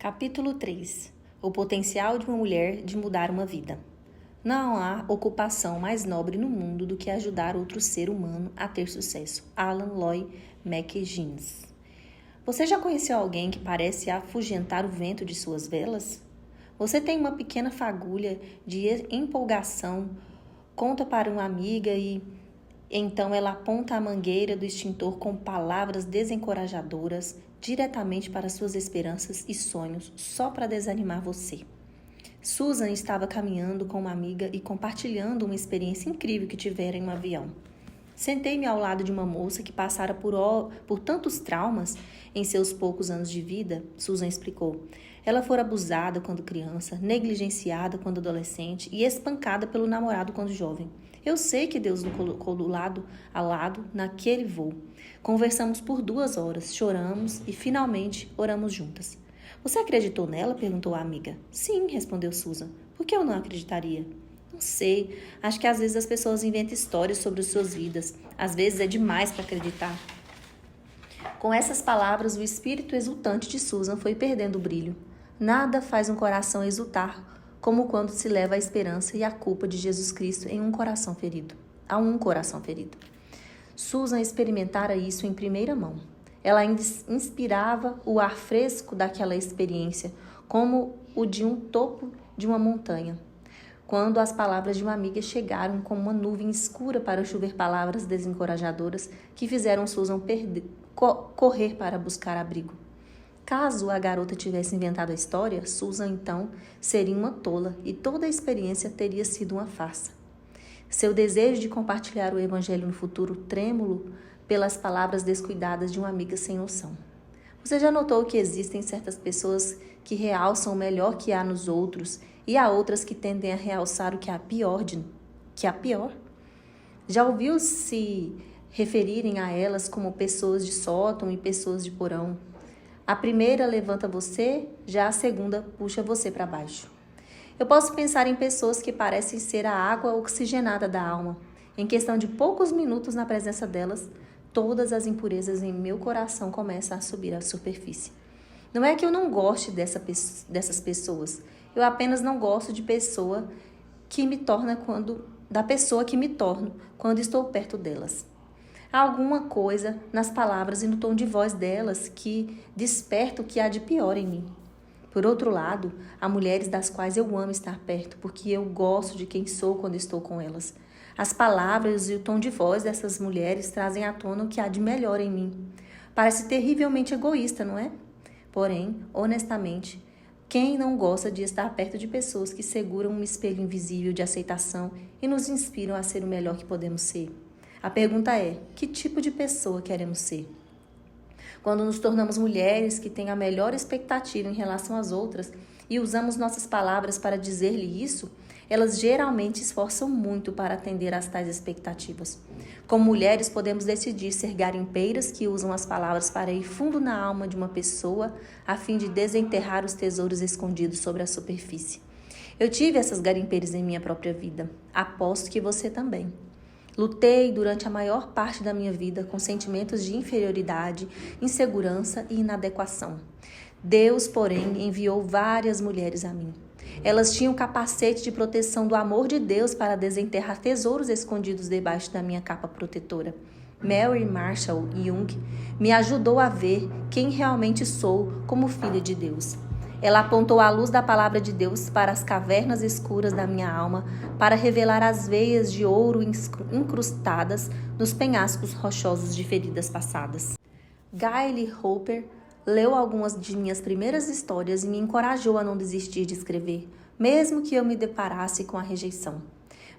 Capítulo 3. O potencial de uma mulher de mudar uma vida. Não há ocupação mais nobre no mundo do que ajudar outro ser humano a ter sucesso. Alan Loy McGinnis. Você já conheceu alguém que parece afugentar o vento de suas velas? Você tem uma pequena fagulha de empolgação, conta para uma amiga e então ela aponta a mangueira do extintor com palavras desencorajadoras diretamente para suas esperanças e sonhos, só para desanimar você. Susan estava caminhando com uma amiga e compartilhando uma experiência incrível que tivera em um avião. Sentei-me ao lado de uma moça que passara por tantos traumas em seus poucos anos de vida, Susan explicou. Ela fora abusada quando criança, negligenciada quando adolescente e espancada pelo namorado quando jovem. Eu sei que Deus nos colocou do lado a lado naquele voo. Conversamos por 2 horas, choramos e finalmente oramos juntas. Você acreditou nela? Perguntou a amiga. Sim, respondeu Susan. Por que eu não acreditaria? Não sei. Acho que às vezes as pessoas inventam histórias sobre as suas vidas. Às vezes é demais para acreditar. Com essas palavras, o espírito exultante de Susan foi perdendo o brilho. Nada faz um coração exultar como quando se leva a esperança e a culpa de Jesus Cristo a um coração ferido. Susan experimentara isso em primeira mão. Ela ainda inspirava o ar fresco daquela experiência, como o de um topo de uma montanha. Quando as palavras de uma amiga chegaram como uma nuvem escura para chover palavras desencorajadoras que fizeram Susan correr para buscar abrigo. Caso a garota tivesse inventado a história, Susan então seria uma tola e toda a experiência teria sido uma farsa. Seu desejo de compartilhar o evangelho no futuro trêmulo pelas palavras descuidadas de uma amiga sem noção. Você já notou que existem certas pessoas que realçam o melhor que há nos outros e há outras que tendem a realçar o que há pior? Já ouviu se referirem a elas como pessoas de sótão e pessoas de porão? A primeira levanta você, já a segunda puxa você para baixo. Eu posso pensar em pessoas que parecem ser a água oxigenada da alma. Em questão de poucos minutos na presença delas, todas as impurezas em meu coração começam a subir à superfície. Não é que eu não goste dessas pessoas, eu apenas não gosto da pessoa que me torno quando estou perto delas. Há alguma coisa nas palavras e no tom de voz delas que desperta o que há de pior em mim. Por outro lado, há mulheres das quais eu amo estar perto, porque eu gosto de quem sou quando estou com elas. As palavras e o tom de voz dessas mulheres trazem à tona o que há de melhor em mim. Parece terrivelmente egoísta, não é? Porém, honestamente, quem não gosta de estar perto de pessoas que seguram um espelho invisível de aceitação e nos inspiram a ser o melhor que podemos ser? A pergunta é, que tipo de pessoa queremos ser? Quando nos tornamos mulheres que têm a melhor expectativa em relação às outras e usamos nossas palavras para dizer-lhe isso, elas geralmente esforçam muito para atender às tais expectativas. Como mulheres, podemos decidir ser garimpeiras que usam as palavras para ir fundo na alma de uma pessoa a fim de desenterrar os tesouros escondidos sobre a superfície. Eu tive essas garimpeiras em minha própria vida. Aposto que você também. Lutei durante a maior parte da minha vida com sentimentos de inferioridade, insegurança e inadequação. Deus, porém, enviou várias mulheres a mim. Elas tinham o capacete de proteção do amor de Deus para desenterrar tesouros escondidos debaixo da minha capa protetora. Mary Marshall Young me ajudou a ver quem realmente sou como filha de Deus. Ela apontou a luz da palavra de Deus para as cavernas escuras da minha alma, para revelar as veias de ouro incrustadas nos penhascos rochosos de feridas passadas. Guy Lee Hooper leu algumas de minhas primeiras histórias e me encorajou a não desistir de escrever, mesmo que eu me deparasse com a rejeição.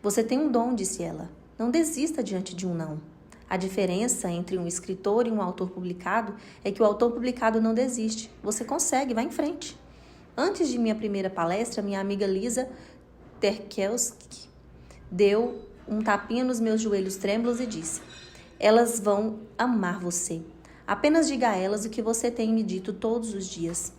Você tem um dom, disse ela. Não desista diante de um não. A diferença entre um escritor e um autor publicado é que o autor publicado não desiste. Você consegue, vá em frente. Antes de minha primeira palestra, minha amiga Lisa Terkelski deu um tapinha nos meus joelhos trêmulos e disse: elas vão amar você. Apenas diga a elas o que você tem me dito todos os dias.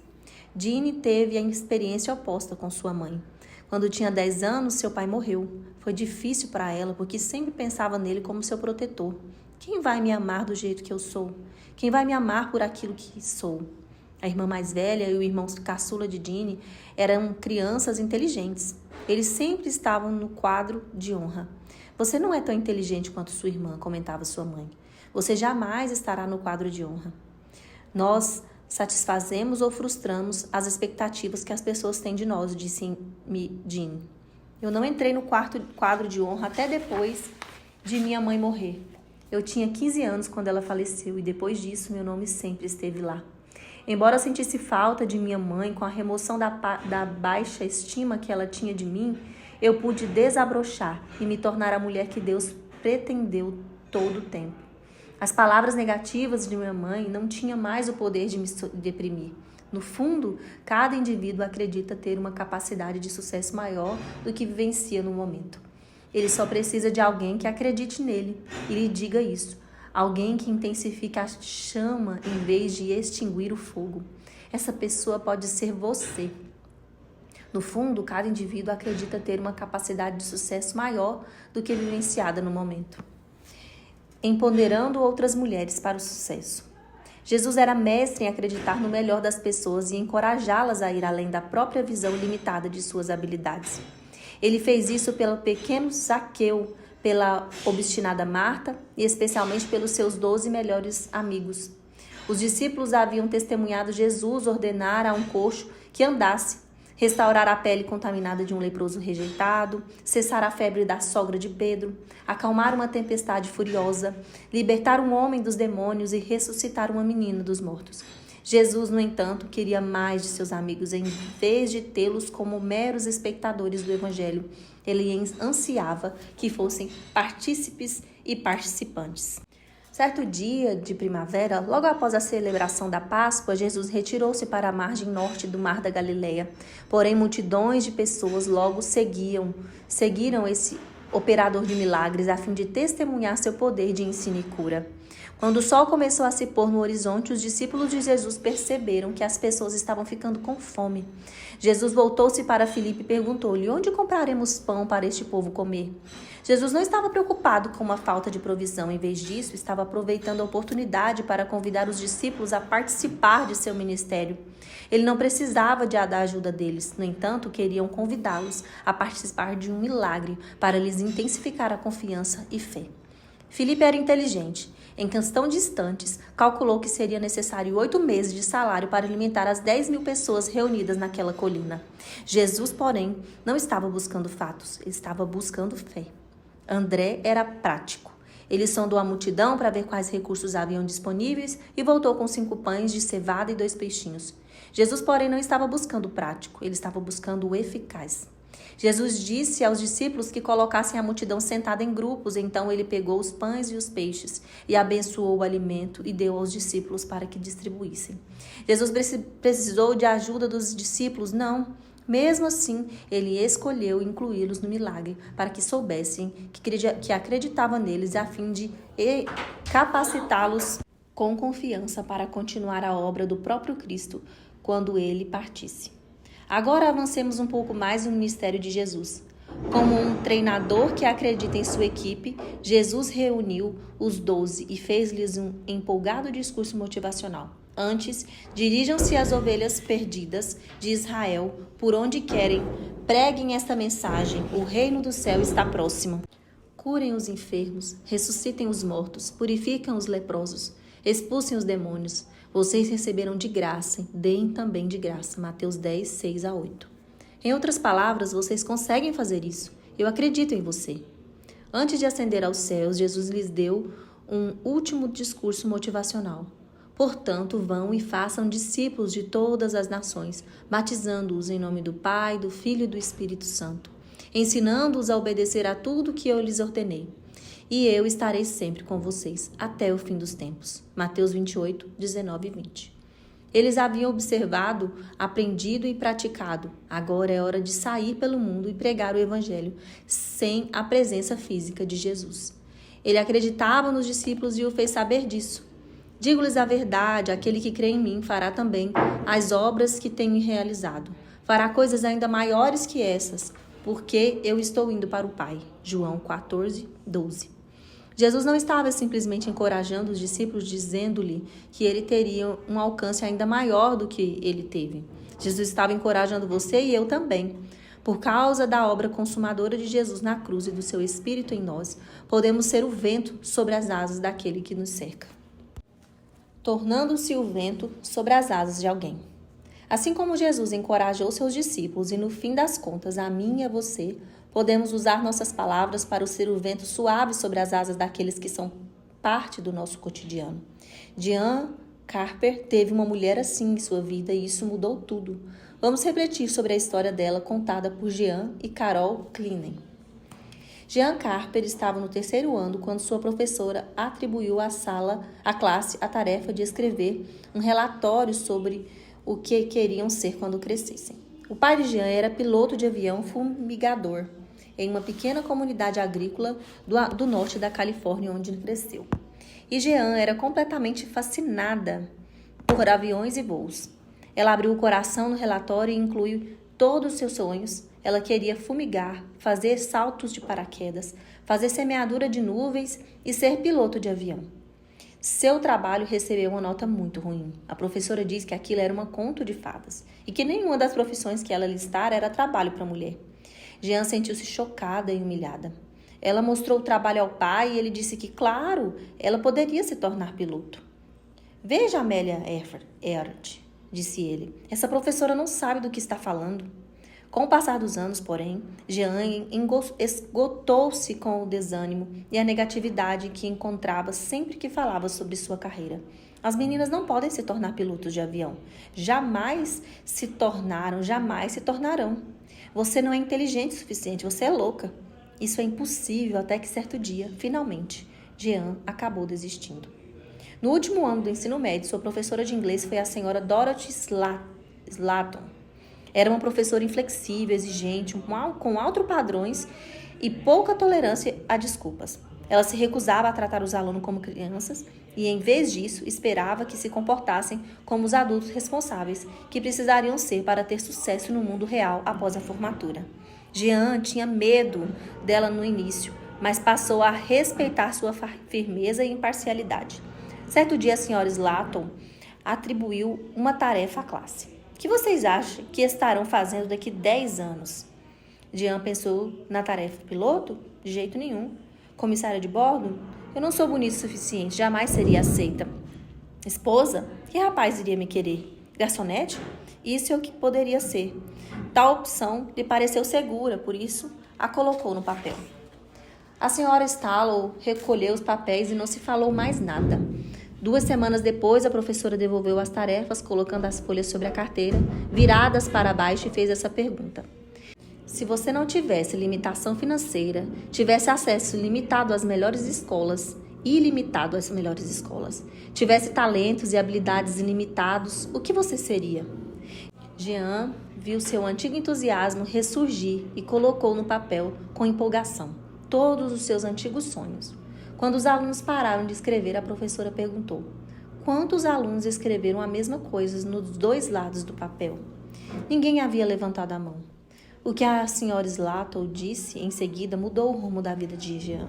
Jeanne teve a experiência oposta com sua mãe. Quando tinha 10 anos, seu pai morreu. Foi difícil para ela, porque sempre pensava nele como seu protetor. Quem vai me amar do jeito que eu sou? Quem vai me amar por aquilo que sou? A irmã mais velha e o irmão caçula de Jeanne eram crianças inteligentes. Eles sempre estavam no quadro de honra. Você não é tão inteligente quanto sua irmã, comentava sua mãe. Você jamais estará no quadro de honra. Nós satisfazemos ou frustramos as expectativas que as pessoas têm de nós, disse-me Jeanne. Eu não entrei no quadro de honra até depois de minha mãe morrer. Eu tinha 15 anos quando ela faleceu e depois disso meu nome sempre esteve lá. Embora eu sentisse falta de minha mãe com a remoção da baixa estima que ela tinha de mim, eu pude desabrochar e me tornar a mulher que Deus pretendeu todo o tempo. As palavras negativas de minha mãe não tinham mais o poder de me deprimir. No fundo, cada indivíduo acredita ter uma capacidade de sucesso maior do que vivencia no momento. Ele só precisa de alguém que acredite nele e lhe diga isso. Alguém que intensifique a chama em vez de extinguir o fogo. Essa pessoa pode ser você. No fundo, cada indivíduo acredita ter uma capacidade de sucesso maior do que vivenciada no momento. Empoderando outras mulheres para o sucesso. Jesus era mestre em acreditar no melhor das pessoas e encorajá-las a ir além da própria visão limitada de suas habilidades. Ele fez isso pelo pequeno Zaqueu, pela obstinada Marta e especialmente pelos seus 12 melhores amigos. Os discípulos haviam testemunhado Jesus ordenar a um coxo que andasse, restaurar a pele contaminada de um leproso rejeitado, cessar a febre da sogra de Pedro, acalmar uma tempestade furiosa, libertar um homem dos demônios e ressuscitar uma menina dos mortos. Jesus, no entanto, queria mais de seus amigos em vez de tê-los como meros espectadores do Evangelho. Ele ansiava que fossem partícipes e participantes. Certo dia de primavera, logo após a celebração da Páscoa, Jesus retirou-se para a margem norte do Mar da Galileia. Porém, multidões de pessoas logo seguiram esse operador de milagres a fim de testemunhar seu poder de ensino e cura. Quando o sol começou a se pôr no horizonte, os discípulos de Jesus perceberam que as pessoas estavam ficando com fome. Jesus voltou-se para Filipe e perguntou-lhe: onde compraremos pão para este povo comer? Jesus não estava preocupado com uma falta de provisão. Em vez disso, estava aproveitando a oportunidade para convidar os discípulos a participar de seu ministério. Ele não precisava da ajuda deles. No entanto, queriam convidá-los a participar de um milagre para lhes intensificar a confiança e fé. Filipe era inteligente. Em questão de instantes, calculou que seria necessário 8 meses de salário para alimentar as 10.000 pessoas reunidas naquela colina. Jesus, porém, não estava buscando fatos, ele estava buscando fé. André era prático. Ele sondou a multidão para ver quais recursos haviam disponíveis e voltou com 5 pães de cevada e 2 peixinhos. Jesus, porém, não estava buscando o prático, ele estava buscando o eficaz. Jesus disse aos discípulos que colocassem a multidão sentada em grupos. Então ele pegou os pães e os peixes e abençoou o alimento e deu aos discípulos para que distribuíssem. Jesus precisou de ajuda dos discípulos? Não. Mesmo assim, ele escolheu incluí-los no milagre para que soubessem que acreditava neles a fim de capacitá-los com confiança para continuar a obra do próprio Cristo quando ele partisse. Agora avancemos um pouco mais no ministério de Jesus. Como um treinador que acredita em sua equipe, Jesus reuniu os 12 e fez-lhes um empolgado discurso motivacional. Antes, dirijam-se às ovelhas perdidas de Israel, por onde querem, preguem esta mensagem: o reino do céu está próximo. Curem os enfermos, ressuscitem os mortos, purificam os leprosos, expulsem os demônios. Vocês receberam de graça, deem também de graça. Mateus 10, 6 a 8. Em outras palavras, vocês conseguem fazer isso. Eu acredito em você. Antes de ascender aos céus, Jesus lhes deu um último discurso motivacional. Portanto, vão e façam discípulos de todas as nações, batizando-os em nome do Pai, do Filho e do Espírito Santo, ensinando-os a obedecer a tudo que eu lhes ordenei. E eu estarei sempre com vocês, até o fim dos tempos. Mateus 28, 19 e 20. Eles haviam observado, aprendido e praticado. Agora é hora de sair pelo mundo e pregar o Evangelho, sem a presença física de Jesus. Ele acreditava nos discípulos e o fez saber disso. Digo-lhes a verdade, aquele que crê em mim fará também as obras que tenho realizado. Fará coisas ainda maiores que essas, porque eu estou indo para o Pai. João 14, 12. Jesus não estava simplesmente encorajando os discípulos, dizendo-lhe que ele teria um alcance ainda maior do que ele teve. Jesus estava encorajando você e eu também. Por causa da obra consumadora de Jesus na cruz e do seu Espírito em nós, podemos ser o vento sobre as asas daquele que nos cerca, tornando-se o vento sobre as asas de alguém. Assim como Jesus encorajou seus discípulos e, no fim das contas, a mim e a você, podemos usar nossas palavras para ser o vento suave sobre as asas daqueles que são parte do nosso cotidiano. Jean Carper teve uma mulher assim em sua vida e isso mudou tudo. Vamos refletir sobre a história dela contada por Jean e Carol Kleinen. Jean Carper estava no 3º ano quando sua professora atribuiu à classe a tarefa de escrever um relatório sobre o que queriam ser quando crescessem. O pai de Jean era piloto de avião fumigador em uma pequena comunidade agrícola do norte da Califórnia, onde cresceu. E Jean era completamente fascinada por aviões e voos. Ela abriu o coração no relatório e incluiu todos os seus sonhos. Ela queria fumigar, fazer saltos de paraquedas, fazer semeadura de nuvens e ser piloto de avião. Seu trabalho recebeu uma nota muito ruim. A professora disse que aquilo era um conto de fadas e que nenhuma das profissões que ela listara era trabalho para mulher. Jean sentiu-se chocada e humilhada. Ela mostrou o trabalho ao pai e ele disse que, claro, ela poderia se tornar piloto. Veja, Amélia Earhart, disse ele. Essa professora não sabe do que está falando. Com o passar dos anos, porém, Jean esgotou-se com o desânimo e a negatividade que encontrava sempre que falava sobre sua carreira. As meninas não podem se tornar pilotos de avião. Jamais se tornaram, jamais se tornarão. Você não é inteligente o suficiente, você é louca. Isso é impossível até que certo dia, finalmente, Jean acabou desistindo. No último ano do ensino médio, sua professora de inglês foi a senhora Dorothy Slatton. Era uma professora inflexível, exigente, com altos padrões e pouca tolerância a desculpas. Ela se recusava a tratar os alunos como crianças e, em vez disso, esperava que se comportassem como os adultos responsáveis que precisariam ser para ter sucesso no mundo real após a formatura. Jean tinha medo dela no início, mas passou a respeitar sua firmeza e imparcialidade. Certo dia, a senhora Slatton atribuiu uma tarefa à classe. O que vocês acham que estarão fazendo daqui 10 anos? Jean pensou na tarefa piloto? De jeito nenhum. Comissária de bordo? Eu não sou bonita o suficiente, jamais seria aceita. Esposa? Que rapaz iria me querer? Garçonete? Isso é o que poderia ser. Tal opção lhe pareceu segura, por isso a colocou no papel. A senhora Stallow recolheu os papéis e não se falou mais nada. 2 semanas depois, a professora devolveu as tarefas, colocando as folhas sobre a carteira, viradas para baixo, e fez essa pergunta. Se você não tivesse limitação financeira, tivesse acesso limitado às melhores escolas, ilimitado às melhores escolas, tivesse talentos e habilidades ilimitados, o que você seria? Jean viu seu antigo entusiasmo ressurgir e colocou no papel, com empolgação, todos os seus antigos sonhos. Quando os alunos pararam de escrever, a professora perguntou: quantos alunos escreveram a mesma coisa nos 2 lados do papel? Ninguém havia levantado a mão. O que a senhora Slatton disse em seguida mudou o rumo da vida de Jean.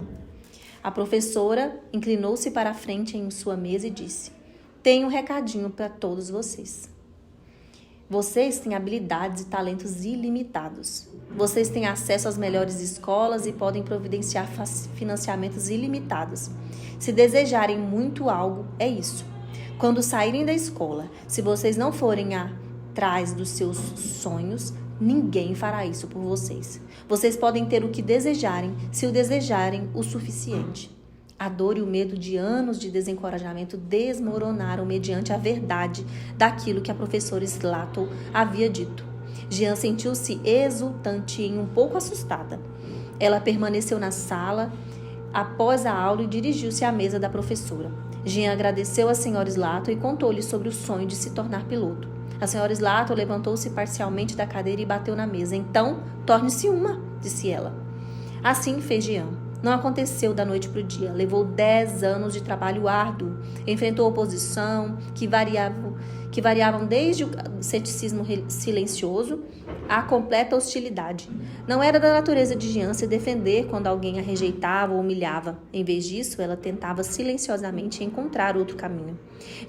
A professora inclinou-se para a frente em sua mesa e disse: tenho um recadinho para todos vocês. Vocês têm habilidades e talentos ilimitados. Vocês têm acesso às melhores escolas e podem providenciar financiamentos ilimitados. Se desejarem muito algo, é isso. Quando saírem da escola, se vocês não forem atrás dos seus sonhos, ninguém fará isso por vocês. Vocês podem ter o que desejarem, se o desejarem o suficiente. A dor e o medo de anos de desencorajamento desmoronaram mediante a verdade daquilo que a professora Slatton havia dito. Jean sentiu-se exultante e um pouco assustada. Ela permaneceu na sala após a aula e dirigiu-se à mesa da professora. Jean agradeceu à senhora Slatton e contou-lhe sobre o sonho de se tornar piloto. A senhora Slatton levantou-se parcialmente da cadeira e bateu na mesa. Então, torne-se uma, disse ela. Assim fez Jean. Não aconteceu da noite para o dia. Levou 10 anos de trabalho árduo. Enfrentou oposição, que que variavam desde o ceticismo silencioso à completa hostilidade. Não era da natureza de Jean se defender quando alguém a rejeitava ou humilhava. Em vez disso, ela tentava silenciosamente encontrar outro caminho.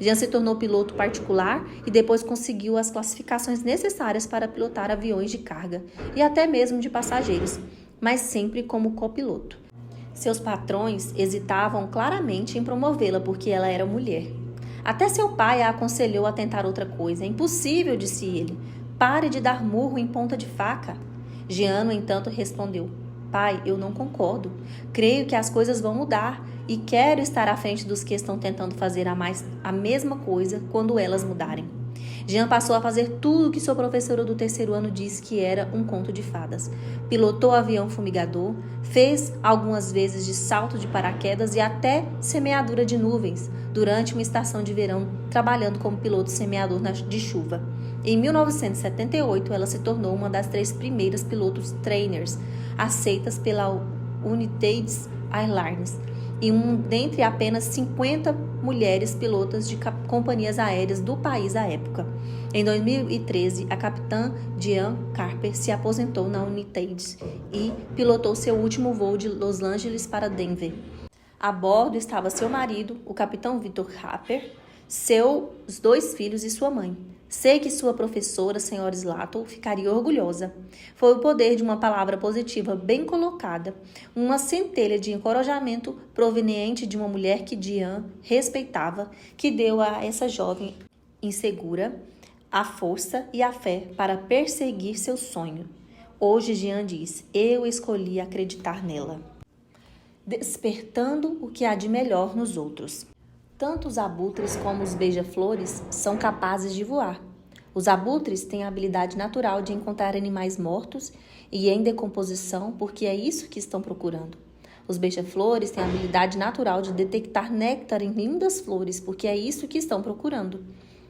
Jean se tornou piloto particular e depois conseguiu as classificações necessárias para pilotar aviões de carga e até mesmo de passageiros, mas sempre como copiloto. Seus patrões hesitavam claramente em promovê-la porque ela era mulher. Até seu pai a aconselhou a tentar outra coisa. É impossível, disse ele. Pare de dar murro em ponta de faca. Jean, no entanto, respondeu: Pai, eu não concordo. Creio que as coisas vão mudar e quero estar à frente dos que estão tentando fazer a mesma coisa quando elas mudarem. Jean passou a fazer tudo o que sua professora do terceiro ano disse que era um conto de fadas. Pilotou avião fumigador, fez algumas vezes de salto de paraquedas e até semeadura de nuvens durante uma estação de verão, trabalhando como piloto semeador de chuva. Em 1978, ela se tornou uma das 3 primeiras pilotos trainers aceitas pela United Airlines e dentre apenas 50 mulheres pilotas de companhias aéreas do país à época. Em 2013, a capitã Diane Carper se aposentou na United e pilotou seu último voo de Los Angeles para Denver. A bordo estava seu marido, o capitão Victor Harper, seus 2 filhos e sua mãe. Sei que sua professora, senhora Slaton, ficaria orgulhosa. Foi o poder de uma palavra positiva bem colocada, uma centelha de encorajamento proveniente de uma mulher que Diane respeitava, que deu a essa jovem insegura a força e a fé para perseguir seu sonho. Hoje Jean diz: eu escolhi acreditar nela, despertando o que há de melhor nos outros. Tanto os abutres como os beija-flores são capazes de voar. Os abutres têm a habilidade natural de encontrar animais mortos e em decomposição, porque é isso que estão procurando. Os beija-flores têm a habilidade natural de detectar néctar em lindas flores, porque é isso que estão procurando.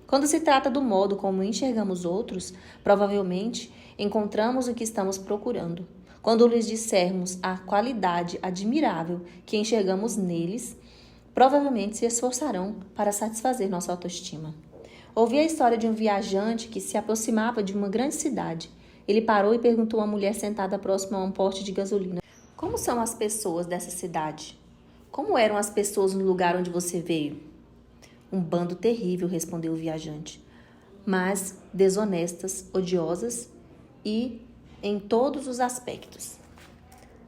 Quando se trata do modo como enxergamos outros, provavelmente encontramos o que estamos procurando. Quando lhes dissermos a qualidade admirável que enxergamos neles, provavelmente se esforçarão para satisfazer nossa autoestima. Ouvi a história de um viajante que se aproximava de uma grande cidade. Ele parou e perguntou a uma mulher sentada próxima a um poste de gasolina: como são as pessoas dessa cidade? Como eram as pessoas no lugar onde você veio? Um bando terrível, respondeu o viajante, mas desonestas, odiosas e em todos os aspectos.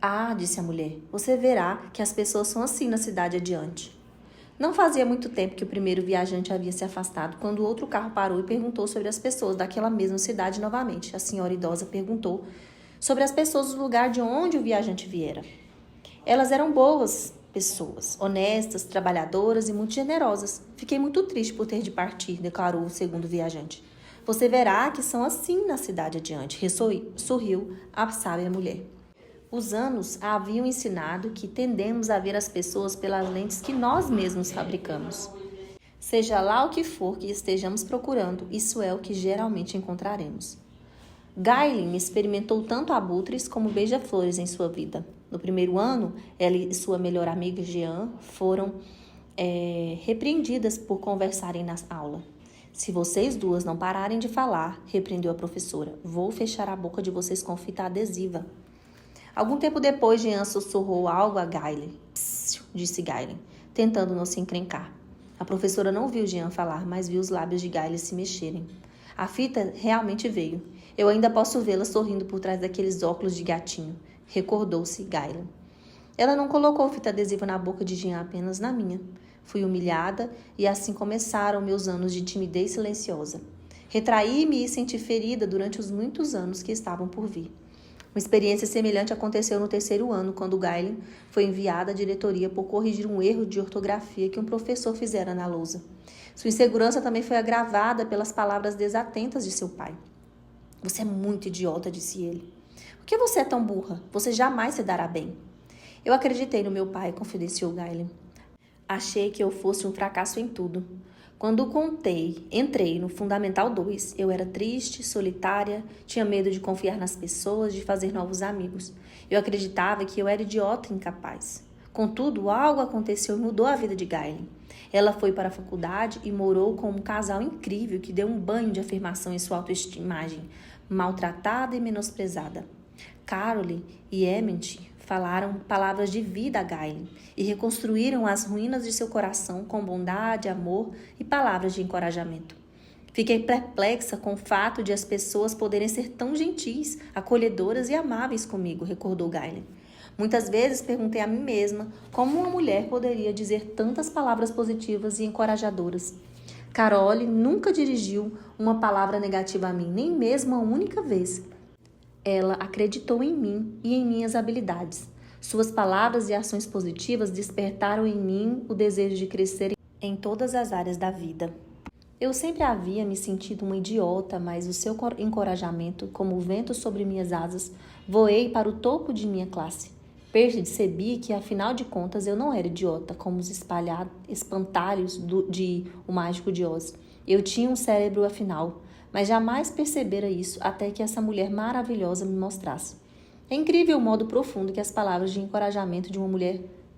Ah, disse a mulher, você verá que as pessoas são assim na cidade adiante. Não fazia muito tempo que o primeiro viajante havia se afastado quando outro carro parou e perguntou sobre as pessoas daquela mesma cidade novamente. A senhora idosa perguntou sobre as pessoas do lugar de onde o viajante viera. Elas eram boas pessoas, honestas, trabalhadoras e muito generosas. Fiquei muito triste por ter de partir, declarou o segundo viajante. Você verá que são assim na cidade adiante, sorriu a sábia mulher. Os anos a haviam ensinado que tendemos a ver as pessoas pelas lentes que nós mesmos fabricamos. Seja lá o que for que estejamos procurando, isso é o que geralmente encontraremos. Gailin experimentou tanto abutres como beija-flores em sua vida. No primeiro ano, ela e sua melhor amiga Jean foram repreendidas por conversarem na aula. Se vocês duas não pararem de falar, repreendeu a professora, vou fechar a boca de vocês com fita adesiva. Algum tempo depois, Jean sussurrou algo a Gailin. Psiu, disse Gailin, tentando não se encrencar. A professora não viu Jean falar, mas viu os lábios de Gailin se mexerem. A fita realmente veio. Eu ainda posso vê-la sorrindo por trás daqueles óculos de gatinho, recordou-se Gailin. Ela não colocou fita adesiva na boca de Jean, apenas na minha. Fui humilhada e assim começaram meus anos de timidez silenciosa. Retraí-me e senti ferida durante os muitos anos que estavam por vir. Uma experiência semelhante aconteceu no terceiro ano, quando Gailin foi enviada à diretoria por corrigir um erro de ortografia que um professor fizera na lousa. Sua insegurança também foi agravada pelas palavras desatentas de seu pai. Você é muito idiota, disse ele. Por que você é tão burra? Você jamais se dará bem. Eu acreditei no meu pai, confidenciou Gailin. Achei que eu fosse um fracasso em tudo. Quando entrei no Fundamental 2, eu era triste, solitária, tinha medo de confiar nas pessoas, de fazer novos amigos. Eu acreditava que eu era idiota e incapaz. Contudo, algo aconteceu e mudou a vida de Gayle. Ela foi para a faculdade e morou com um casal incrível que deu um banho de afirmação em sua autoestimagem, maltratada e menosprezada. Carole e Emmett falaram palavras de vida a Gayle e reconstruíram as ruínas de seu coração com bondade, amor e palavras de encorajamento. Fiquei perplexa com o fato de as pessoas poderem ser tão gentis, acolhedoras e amáveis comigo, recordou Gayle. Muitas vezes perguntei a mim mesma como uma mulher poderia dizer tantas palavras positivas e encorajadoras. Carole nunca dirigiu uma palavra negativa a mim, nem mesmo uma única vez. Ela acreditou em mim e em minhas habilidades. Suas palavras e ações positivas despertaram em mim o desejo de crescer em todas as áreas da vida. Eu sempre havia me sentido uma idiota, mas o seu encorajamento, como o vento sobre minhas asas, voei para o topo de minha classe. Percebi que, afinal de contas, eu não era idiota, como os espantalhos de O Mágico de Oz. Eu tinha um cérebro afinal, mas jamais percebera isso até que essa mulher maravilhosa me mostrasse. É incrível o modo profundo que as palavras de encorajamento de uma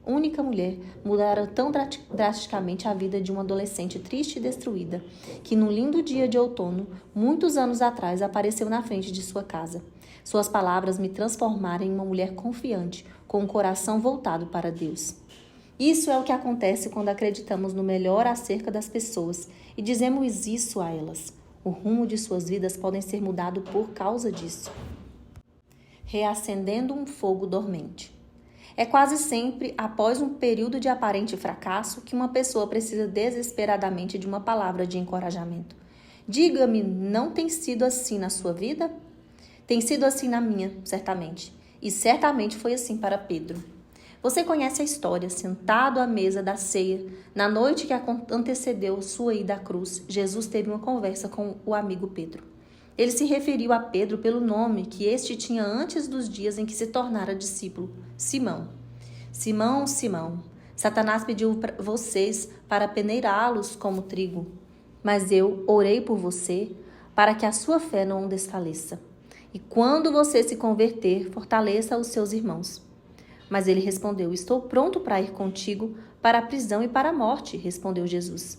única mulher, mudaram tão drasticamente a vida de uma adolescente triste e destruída, que num lindo dia de outono, muitos anos atrás, apareceu na frente de sua casa. Suas palavras me transformaram em uma mulher confiante, com o coração voltado para Deus. Isso é o que acontece quando acreditamos no melhor acerca das pessoas e dizemos isso a elas. O rumo de suas vidas pode ser mudado por causa disso. Reacendendo um fogo dormente. É quase sempre após um período de aparente fracasso que uma pessoa precisa desesperadamente de uma palavra de encorajamento. Diga-me, não tem sido assim na sua vida? Tem sido assim na minha, certamente. E certamente foi assim para Pedro. Você conhece a história. Sentado à mesa da ceia, na noite que antecedeu sua ida à cruz, Jesus teve uma conversa com o amigo Pedro. Ele se referiu a Pedro pelo nome que este tinha antes dos dias em que se tornara discípulo, Simão. Simão, Simão, Satanás pediu vocês para peneirá-los como trigo, mas eu orei por você para que a sua fé não desfaleça. E quando você se converter, fortaleça os seus irmãos. Mas ele respondeu, estou pronto para ir contigo para a prisão e para a morte, respondeu Jesus.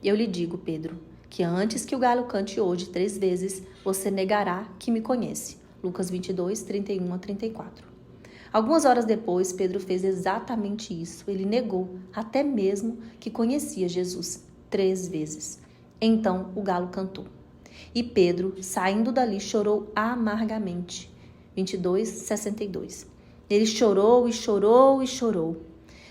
Eu lhe digo, Pedro, que antes que o galo cante hoje 3 vezes, você negará que me conhece. Lucas 22, 31 a 34. Algumas horas depois, Pedro fez exatamente isso. Ele negou até mesmo que conhecia Jesus 3 vezes. Então o galo cantou. E Pedro, saindo dali, chorou amargamente. 22, 62. Ele chorou e chorou e chorou.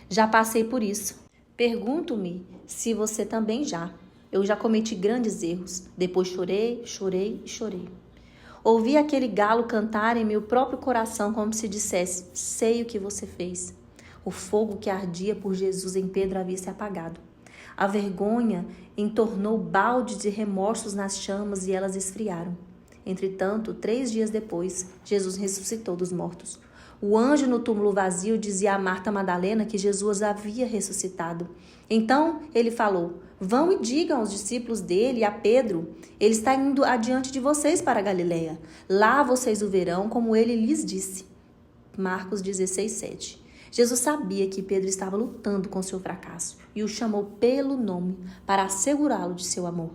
Já passei por isso. Pergunto-me se você também já. Eu já cometi grandes erros. Depois chorei, chorei e chorei. Ouvi aquele galo cantar em meu próprio coração como se dissesse, sei o que você fez. O fogo que ardia por Jesus em Pedro havia se apagado. A vergonha entornou baldes de remorsos nas chamas e elas esfriaram. Entretanto, 3 dias depois, Jesus ressuscitou dos mortos. O anjo no túmulo vazio dizia a Marta Madalena que Jesus havia ressuscitado. Então ele falou, vão e digam aos discípulos dele e a Pedro, ele está indo adiante de vocês para a Galileia. Lá vocês o verão como ele lhes disse. Marcos 16, 7. Jesus sabia que Pedro estava lutando com seu fracasso e o chamou pelo nome para assegurá-lo de seu amor.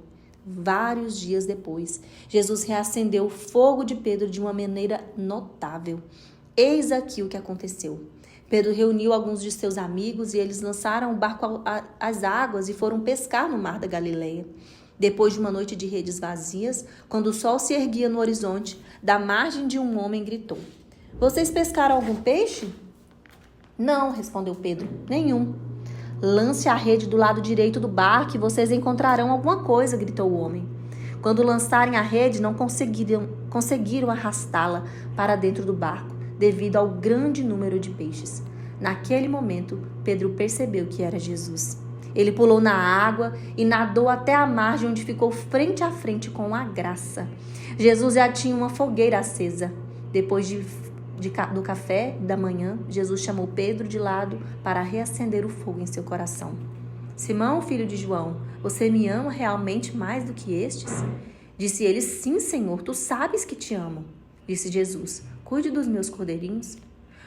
Vários dias depois, Jesus reacendeu o fogo de Pedro de uma maneira notável. Eis aqui o que aconteceu. Pedro reuniu alguns de seus amigos e eles lançaram o barco às águas e foram pescar no mar da Galileia. Depois de uma noite de redes vazias, quando o sol se erguia no horizonte, da margem de um homem gritou, vocês pescaram algum peixe? Não, respondeu Pedro, nenhum. Lance a rede do lado direito do barco e vocês encontrarão alguma coisa, gritou o homem. Quando lançarem a rede, não conseguiram arrastá-la para dentro do barco, devido ao grande número de peixes. Naquele momento, Pedro percebeu que era Jesus. Ele pulou na água e nadou até a margem, onde ficou frente a frente com a graça. Jesus já tinha uma fogueira acesa. Depois do café da manhã, Jesus chamou Pedro de lado para reacender o fogo em seu coração. Simão, filho de João, você me ama realmente mais do que estes? Disse ele, sim, Senhor, tu sabes que te amo. Disse Jesus, cuide dos meus cordeirinhos.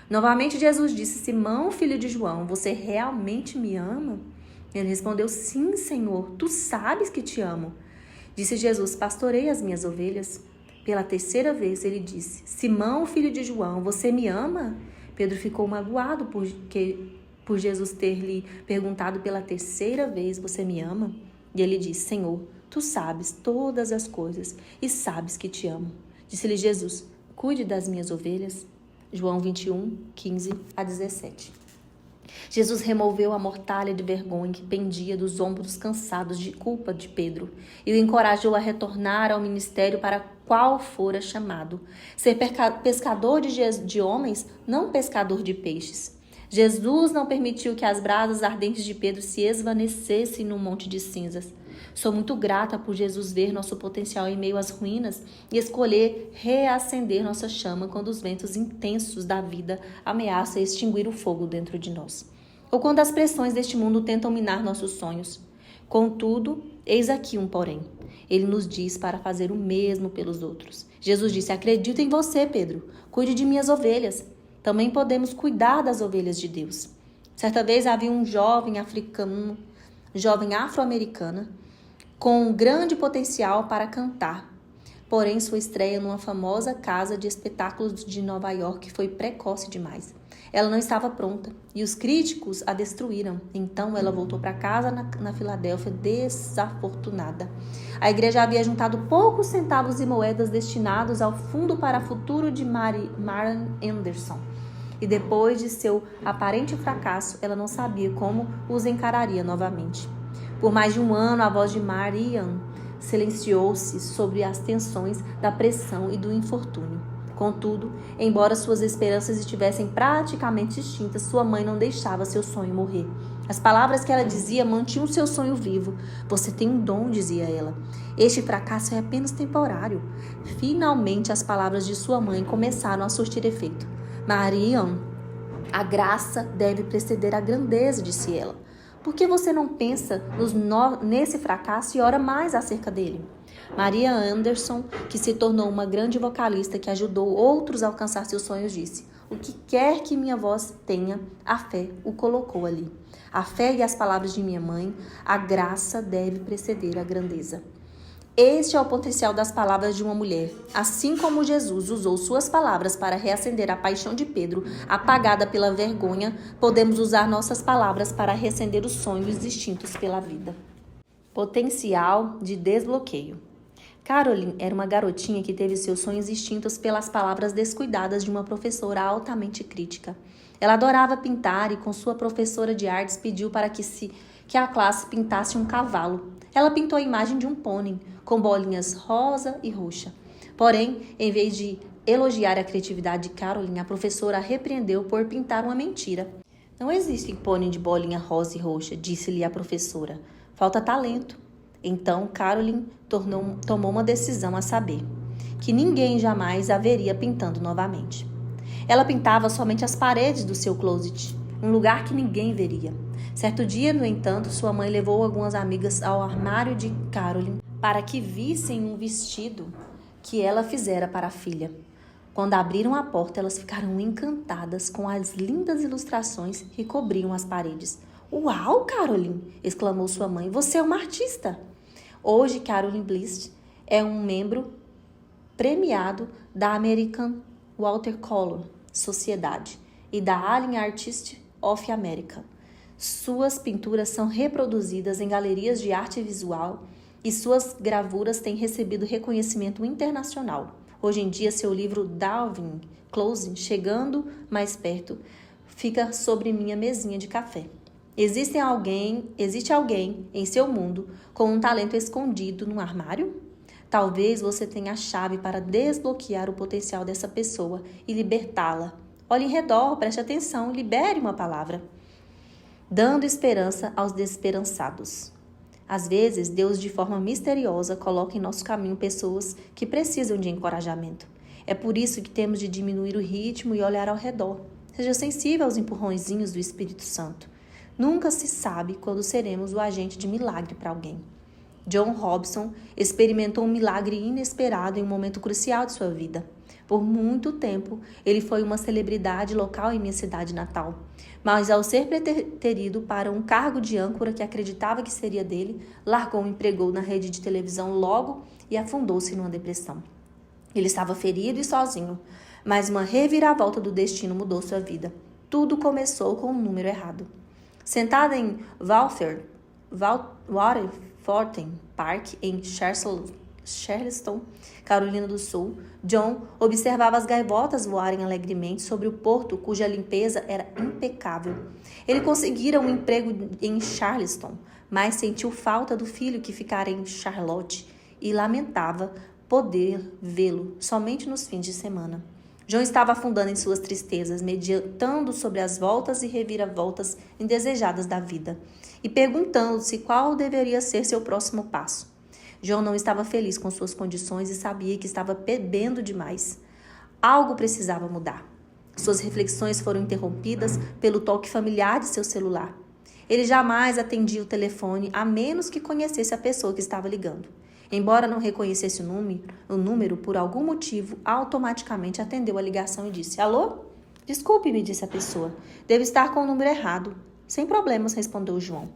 Novamente Jesus disse: Simão, filho de João, você realmente me ama? Ele respondeu: Sim, Senhor, tu sabes que te amo. Disse Jesus: Pastorei as minhas ovelhas. Pela terceira vez ele disse: Simão, filho de João, você me ama? Pedro ficou magoado por Jesus ter lhe perguntado pela terceira vez: Você me ama? E ele disse: Senhor, tu sabes todas as coisas e sabes que te amo. Disse-lhe Jesus: Cuide das minhas ovelhas. João 21, 15 a 17. Jesus removeu a mortalha de vergonha que pendia dos ombros cansados de culpa de Pedro e o encorajou a retornar ao ministério para qual fora chamado. Ser pescador de homens, não pescador de peixes. Jesus não permitiu que as brasas ardentes de Pedro se esvanecessem num monte de cinzas. Sou muito grata por Jesus ver nosso potencial em meio às ruínas e escolher reacender nossa chama quando os ventos intensos da vida ameaçam extinguir o fogo dentro de nós. Ou quando as pressões deste mundo tentam minar nossos sonhos. Contudo, eis aqui um porém. Ele nos diz para fazer o mesmo pelos outros. Jesus disse: Acredito em você, Pedro. Cuide de minhas ovelhas. Também podemos cuidar das ovelhas de Deus. Certa vez havia um jovem afro-americana, com um grande potencial para cantar. Porém, sua estreia numa famosa casa de espetáculos de Nova York foi precoce demais. Ela não estava pronta e os críticos a destruíram. Então ela voltou para casa na Filadélfia desafortunada. A igreja havia juntado poucos centavos e moedas destinados ao fundo para o futuro de Marian Anderson. E depois de seu aparente fracasso, ela não sabia como os encararia novamente. Por mais de um ano, a voz de Marian silenciou-se sobre as tensões da pressão e do infortúnio. Contudo, embora suas esperanças estivessem praticamente extintas, sua mãe não deixava seu sonho morrer. As palavras que ela dizia mantinham seu sonho vivo. Você tem um dom, dizia ela. Este fracasso é apenas temporário. Finalmente, as palavras de sua mãe começaram a surtir efeito. Marian, a graça deve preceder a grandeza, disse ela. Por que você não pensa nesse fracasso e ora mais acerca dele? Maria Anderson, que se tornou uma grande vocalista que ajudou outros a alcançar seus sonhos, disse: O que quer que minha voz tenha, a fé o colocou ali. A fé e as palavras de minha mãe, a graça deve preceder a grandeza. Este é o potencial das palavras de uma mulher. Assim como Jesus usou suas palavras para reacender a paixão de Pedro, apagada pela vergonha, podemos usar nossas palavras para reacender os sonhos extintos pela vida. Potencial de desbloqueio. Caroline era uma garotinha que teve seus sonhos extintos pelas palavras descuidadas de uma professora altamente crítica. Ela adorava pintar e, com sua professora de artes, pediu para que a classe pintasse um cavalo. Ela pintou a imagem de um pônei, com bolinhas rosa e roxa. Porém, em vez de elogiar a criatividade de Caroline, a professora a repreendeu por pintar uma mentira. Não existe pônei de bolinha rosa e roxa, disse-lhe a professora. Falta talento. Então, Caroline tomou uma decisão, a saber, que ninguém jamais a veria pintando novamente. Ela pintava somente as paredes do seu closet, um lugar que ninguém veria. Certo dia, no entanto, sua mãe levou algumas amigas ao armário de Caroline para que vissem um vestido que ela fizera para a filha. Quando abriram a porta, elas ficaram encantadas com as lindas ilustrações que cobriam as paredes. Uau, Caroline! Exclamou sua mãe. Você é uma artista! Hoje, Caroline Bliss é um membro premiado da American Watercolor Sociedade e da Alien Artists of America. Suas pinturas são reproduzidas em galerias de arte visual e suas gravuras têm recebido reconhecimento internacional. Hoje em dia, seu livro Darwin Closing, Chegando Mais Perto, fica sobre minha mesinha de café. Existe alguém em seu mundo com um talento escondido no armário? Talvez você tenha a chave para desbloquear o potencial dessa pessoa e libertá-la. Olhe em redor, preste atenção, libere uma palavra. Dando esperança aos desesperançados. Às vezes, Deus, de forma misteriosa, coloca em nosso caminho pessoas que precisam de encorajamento. É por isso que temos de diminuir o ritmo e olhar ao redor. Seja sensível aos empurrõezinhos do Espírito Santo. Nunca se sabe quando seremos o agente de milagre para alguém. John Robson experimentou um milagre inesperado em um momento crucial de sua vida. Por muito tempo, ele foi uma celebridade local em minha cidade natal. Mas ao ser preterido para um cargo de âncora que acreditava que seria dele, largou o emprego na rede de televisão logo e afundou-se numa depressão. Ele estava ferido e sozinho, mas uma reviravolta do destino mudou sua vida. Tudo começou com um número errado. Sentada em Waterford Park, em Charleston, Carolina do Sul, John observava as gaivotas voarem alegremente sobre o porto, cuja limpeza era impecável. Ele conseguira um emprego em Charleston, mas sentiu falta do filho que ficara em Charlotte e lamentava poder vê-lo somente nos fins de semana. John estava afundando em suas tristezas, meditando sobre as voltas e reviravoltas indesejadas da vida e perguntando-se qual deveria ser seu próximo passo. John não estava feliz com suas condições e sabia que estava bebendo demais. Algo precisava mudar. Suas reflexões foram interrompidas pelo toque familiar de seu celular. Ele jamais atendia o telefone a menos que conhecesse a pessoa que estava ligando. Embora não reconhecesse o número, por algum motivo, automaticamente atendeu a ligação e disse: "Alô? Desculpe", me disse a pessoa. "Devo estar com o número errado." "Sem problemas", respondeu João.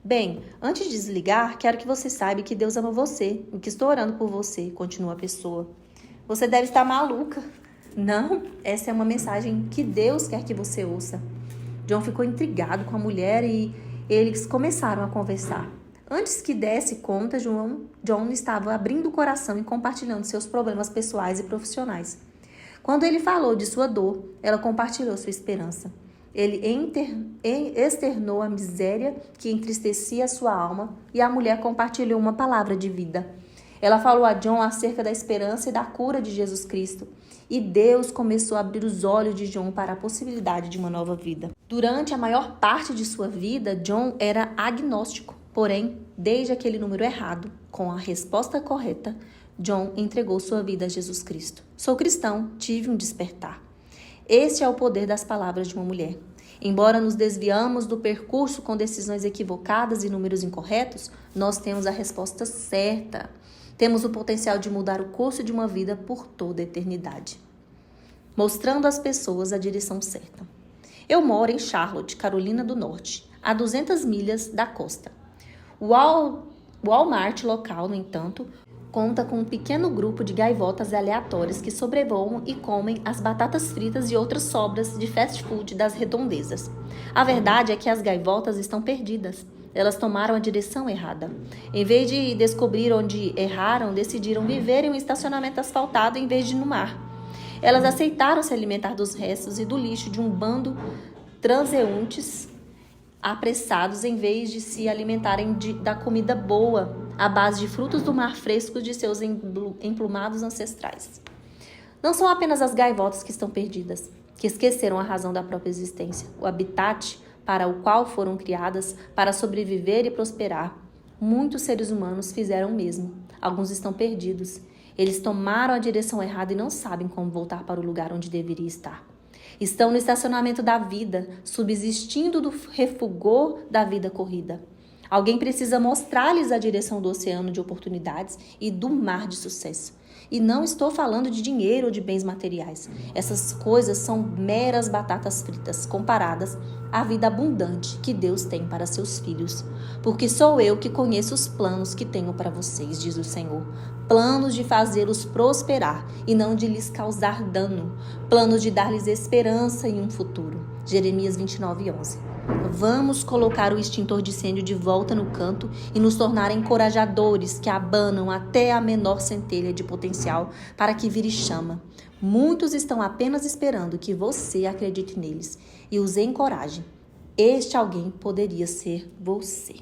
"Bem, antes de desligar, quero que você saiba que Deus ama você e que estou orando por você", continuou a pessoa. "Você deve estar maluca." "Não, essa é uma mensagem que Deus quer que você ouça." John ficou intrigado com a mulher e eles começaram a conversar. Antes que desse conta, John estava abrindo o coração e compartilhando seus problemas pessoais e profissionais. Quando ele falou de sua dor, ela compartilhou sua esperança. Ele externou a miséria que entristecia a sua alma e a mulher compartilhou uma palavra de vida. Ela falou a John acerca da esperança e da cura de Jesus Cristo. E Deus começou a abrir os olhos de John para a possibilidade de uma nova vida. Durante a maior parte de sua vida, John era agnóstico. Porém, desde aquele número errado, com a resposta correta, John entregou sua vida a Jesus Cristo. "Sou cristão, tive um despertar." Este é o poder das palavras de uma mulher. Embora nos desviamos do percurso com decisões equivocadas e números incorretos, nós temos a resposta certa. Temos o potencial de mudar o curso de uma vida por toda a eternidade, mostrando às pessoas a direção certa. Eu moro em Charlotte, Carolina do Norte, a 200 milhas da costa. O Walmart local, no entanto, conta com um pequeno grupo de gaivotas aleatórias que sobrevoam e comem as batatas fritas e outras sobras de fast food das redondezas. A verdade é que as gaivotas estão perdidas. Elas tomaram a direção errada. Em vez de descobrir onde erraram, decidiram viver em um estacionamento asfaltado em vez de no mar. Elas aceitaram se alimentar dos restos e do lixo de um bando transeuntes apressados em vez de se alimentarem da comida boa, à base de frutos do mar frescos de seus emplumados ancestrais. Não são apenas as gaivotas que estão perdidas, que esqueceram a razão da própria existência, o habitat para o qual foram criadas para sobreviver e prosperar. Muitos seres humanos fizeram o mesmo. Alguns estão perdidos. Eles tomaram a direção errada e não sabem como voltar para o lugar onde deveria estar. Estão no estacionamento da vida, subsistindo do refugor da vida corrida. Alguém precisa mostrar-lhes a direção do oceano de oportunidades e do mar de sucesso. E não estou falando de dinheiro ou de bens materiais. Essas coisas são meras batatas fritas comparadas à vida abundante que Deus tem para seus filhos. Porque sou eu que conheço os planos que tenho para vocês, diz o Senhor. Planos de fazê-los prosperar e não de lhes causar dano. Planos de dar-lhes esperança em um futuro. Jeremias 29:11. Vamos colocar o extintor de incêndio de volta no canto e nos tornar encorajadores que abanam até a menor centelha de potencial para que vire chama. Muitos estão apenas esperando que você acredite neles e os encoraje. Este alguém poderia ser você.